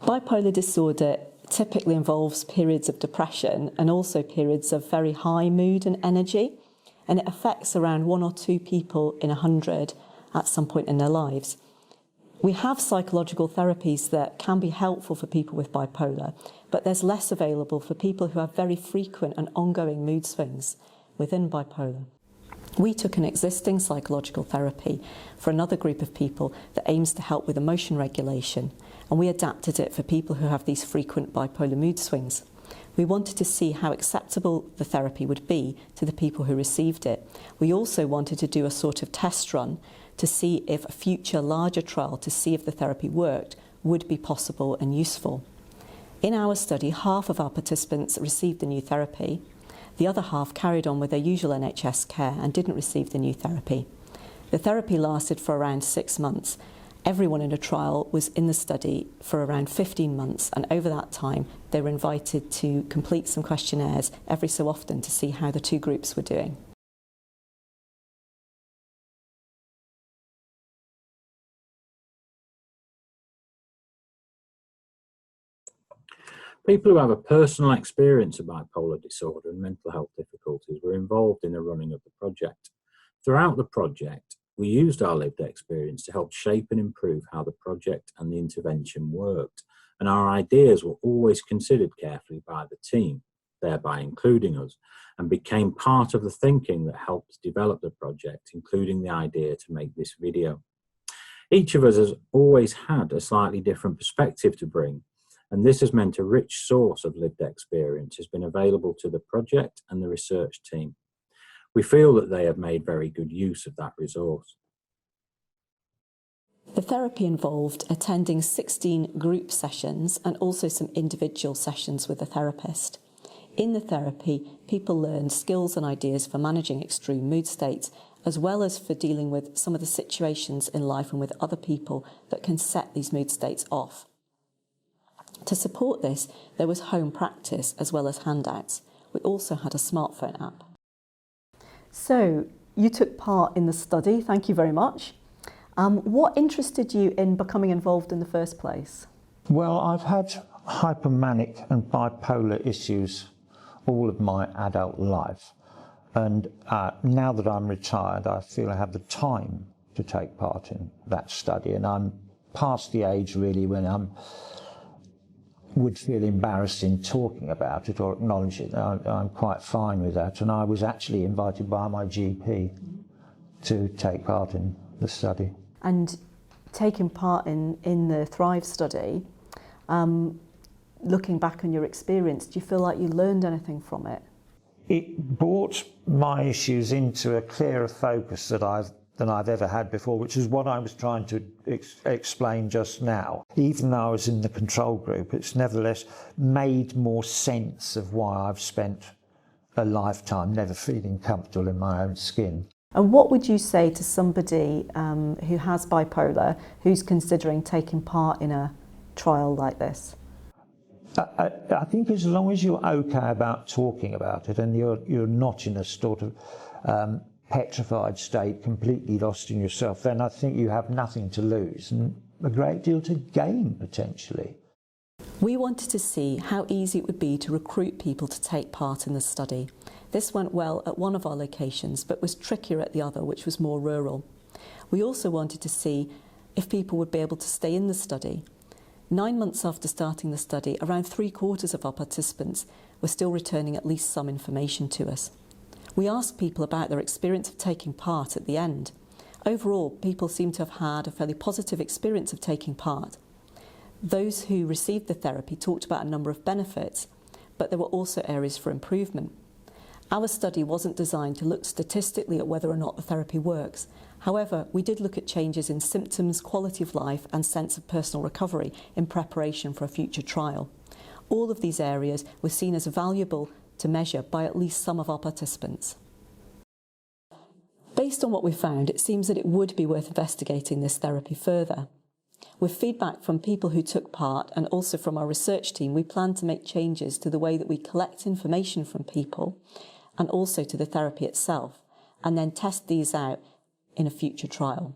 Bipolar disorder typically involves periods of depression and also periods of very high mood and energy, and it affects around 1 or 2 people in 100 at some point in their lives. We have psychological therapies that can be helpful for people with bipolar, but there's less available for people who have very frequent and ongoing mood swings within bipolar. We took an existing psychological therapy for another group of people that aims to help with emotion regulation, and we adapted it for people who have these frequent bipolar mood swings. We wanted to see how acceptable the therapy would be to the people who received it. We also wanted to do a sort of test run to see if a future larger trial to see if the therapy worked would be possible and useful. In our study, half of our participants received the new therapy. The other half carried on with their usual NHS care and didn't receive the new therapy. The therapy lasted for around 6 months. Everyone in the trial was in the study for around 15 months, and over that time they were invited to complete some questionnaires every so often to see how the two groups were doing. People who have a personal experience of bipolar disorder and mental health difficulties were involved in the running of the project. Throughout the project, we used our lived experience to help shape and improve how the project and the intervention worked, and our ideas were always considered carefully by the team, thereby including us, and became part of the thinking that helped develop the project, including the idea to make this video. Each of us has always had a slightly different perspective to bring, and this has meant a rich source of lived experience has been available to the project and the research team. We feel that they have made very good use of that resource. The therapy involved attending 16 group sessions and also some individual sessions with a therapist. In the therapy, people learned skills and ideas for managing extreme mood states, as well as for dealing with some of the situations in life and with other people that can set these mood states off. To support this, there was home practice as well as handouts. We also had a smartphone app. So, you took part in the study, thank you very much. What interested you in becoming involved in the first place? Well, I've had hypomanic and bipolar issues all of my adult life. And now that I'm retired, I feel I have the time to take part in that study. And I'm past the age really when I would feel embarrassed in talking about it or acknowledge it. I'm quite fine with that. And I was actually invited by my GP to take part in the study. And taking part in the ThrIVe study, looking back on your experience, do you feel like you learned anything from it? It brought my issues into a clearer focus than I've ever had before, which is what I was trying to explain just now. Even though I was in the control group, it's nevertheless made more sense of why I've spent a lifetime never feeling comfortable in my own skin. And what would you say to somebody who has bipolar, who's considering taking part in a trial like this? I think as long as you're okay about talking about it and you're not in a sort of petrified state, completely lost in yourself, then I think you have nothing to lose and a great deal to gain potentially. We wanted to see how easy it would be to recruit people to take part in the study. This went well at one of our locations, but was trickier at the other, which was more rural. We also wanted to see if people would be able to stay in the study. 9 months after starting the study, around 3/4 of our participants were still returning at least some information to us. We asked people about their experience of taking part at the end. Overall, people seem to have had a fairly positive experience of taking part. Those who received the therapy talked about a number of benefits, but there were also areas for improvement. Our study wasn't designed to look statistically at whether or not the therapy works. However, we did look at changes in symptoms, quality of life and sense of personal recovery in preparation for a future trial. All of these areas were seen as valuable to measure by at least some of our participants. Based on what we found, it seems that it would be worth investigating this therapy further. With feedback from people who took part and also from our research team, we plan to make changes to the way that we collect information from people and also to the therapy itself, and then test these out in a future trial.